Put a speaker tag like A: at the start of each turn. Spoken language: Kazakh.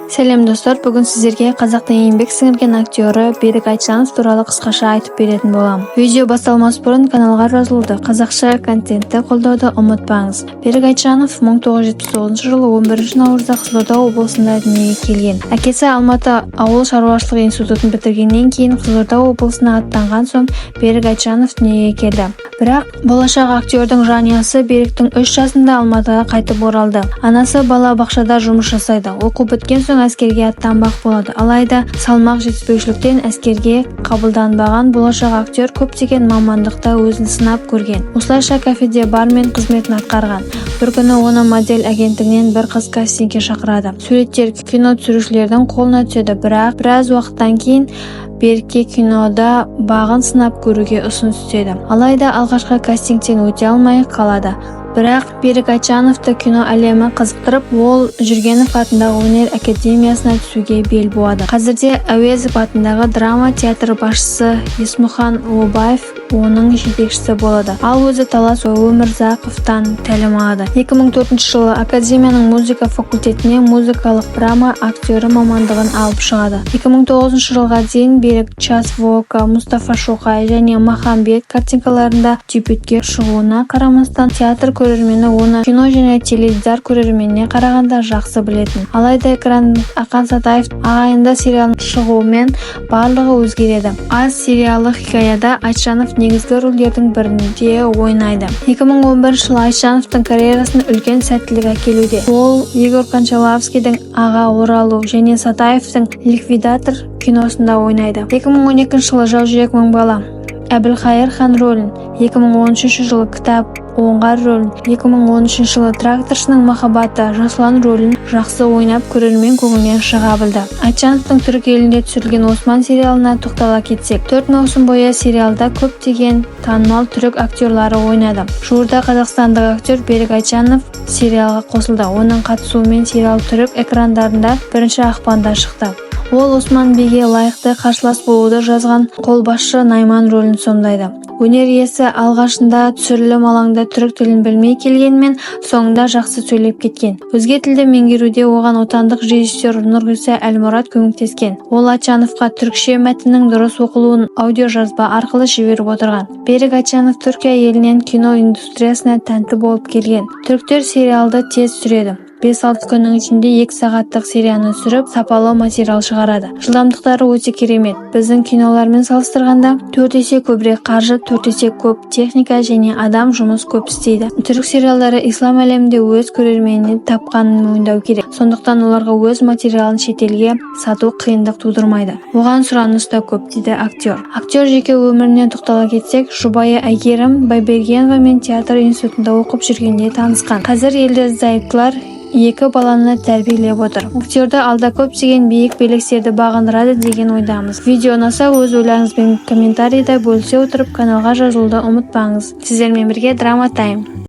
A: Сәлем достар, бүгін сіздерге қазақтың еңбек сіңірген актері Берік Айтжанов туралы қысқаша айтып беретін боламын. Видео басталмас бұрын каналға жазылуды, қазақша контентті қолдауды ұмытпаңыз. Берік Айтжанов 1979 жылы 11 наурызда Қызылорда облысында дүниеге келген. Әкесі Алматы ауыл шаруашылық институтын бітіргеннен кейін Қызылорда облысына аттанған соң Берік Айтжанов дүниеге келді. Бірақ болашақ актердің жанұясы Беріктің 3 жасында Алматыға қайтып оралды. Анасы бала бақшада жұмыс жасайды. Оқу біткен соң әскерге аттанбақ болады. Алайда салмақ жетіспеушіліктен әскерге қабылданбаған болашақ актер көптеген мамандықта өзін сынап көрген. Осылайша кафеде бармен қызметін атқарған. Бір күні оны модель агенттігінен бір қыз кастингке шақырады. Суреттер кино түсірушілердің қолына түседі, бірақ біраз уақыттан кейін Берікке кинода бағын сынап көруге ұсыныс түседі. Алайда алғашқы кастингтен өте алмай қалады. Бірақ Берік Айтжановты кино әлемі қызықтырып, ол Жүргенов атындағы өнер академиясына түсуге бел буады. Қазірде Әуезов атындағы драма театры басшысы Есмұхан Обаев оның жетекшісі болады. Ал өзі Талас Өмірзақовтан тәлім алады. 2004 жылы академияның музыка факультетіне музыкалық драма актері мамандығын алып шығады. 2009 жылға дейін Берік Час Вока, Мұстафа Шоқай және Махамбет картинкаларында дебютке шығуына қарамастан театр көрермені оны кино және теледидар көрерменіне қарағанда жақсы білетін. Алайда экран Ақан Сатаев ағайынды сериалының шығуымен барлығы өзгереді. Аз сериалы хикаяда Айтжанов негізгі рөлдердің бірінде ойнайды. 2011 жылы Айтжановтың карьерасына үлкен сәттілік әкелуде. Ол Егор Кончаловскийдің Аға оралу және Сатаевтың Ликвидатор киносында ойнайды. 2012 жылы Жау жүрек мың бала Әбілқайыр хан рөлін, 2013 жылы Кітап оңғар рөлін, 2013 жылы Тракторшының махаббаты Жасұлан рөлін жақсы ойнап көрермен көңілінен шыға білді. Айтжановтың түрік елінде түсірілген Осман сериалына тоқтала кетсек, 4 маусым бойы сериалда көптеген танымал түрік актерлары ойнады. Жуырда қазақстандық актер Берік Айтжанов сериалға қосылды. Оның қатысуымен сериал түрік экрандарында 1 ақпанда шықты. Ол Осман биге лайықты қарсылас болуды жазған қолбасшы Найман рөлін сомдайды. Өнер иесі алғашында түсірілім алаңда түрік тілін білмей келгенмен, соңында жақсы сөйлеп кеткен. Өзге тілді меңгеруде оған отандық режиссер Нұрғиса Әлмұрат көмектескен. Ол Айтжановқа түрікше мәтіннің дұрыс оқылуын аудиожазба арқылы жіберіп отырған. Берік Айтжанов Түркия елінен кино индустриясына тәнті болып келген. Түріктер сериалды тез түсіреді. 5-6 күннің ішінде 2 сағаттық серияны түсіріп, сапалы материал шығарады. Жылдамдықтары өте керемет. Біздің кинолармен салыстырғанда 4 есе көбірек қаржы, 4 есе көп техника және адам жұмыс көп істейді. Түрік сериалдары ислам әлемінде өз көрерменін тапқанын мойындау керек. Сондықтан оларға өз материалын шетелге сату қиындық тудырмайды. Оған сұраныс та көп, дейді актер. Актер жеке өміріне тоқтала кетсек, жұбайы Әйгерім Байбергеновамен театр институтында оқып жүргенде танысқан. Қазір елде зайыптылар 2 баланы тәрбиелеп отыр. Актерді алда көптеген биік белестерді бағындырады деген ойдамыз. Видео ұнаса, өз ойларыңызбен комментарийда бөлісе отырып каналға жазылуды ұмытпаңыз. Сіздермен бірге Драма Тайм.